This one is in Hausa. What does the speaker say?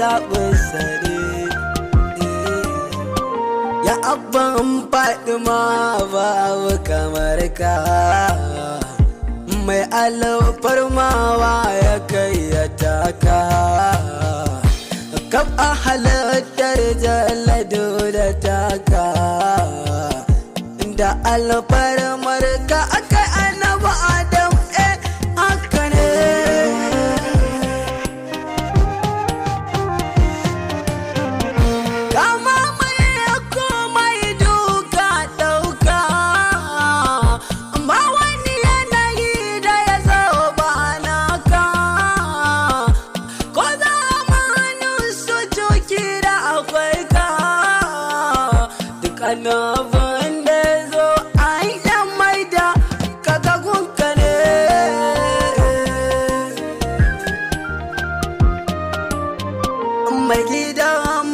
zaɓin sare. Ya abban Fatima babu kamar ka, mai alfarmawa ya kai ya taka. Kaf a halittar jallado da taka, da alfarmar ka akai annabi Adam, haka ne. Kama mai komai duka ɗauka, ba wani yanayi da ya zo ba naka. Ko zamanin su juki da akwai ka, duk annabin da ya zo an yan maida kaga gunka ne. Mai gidan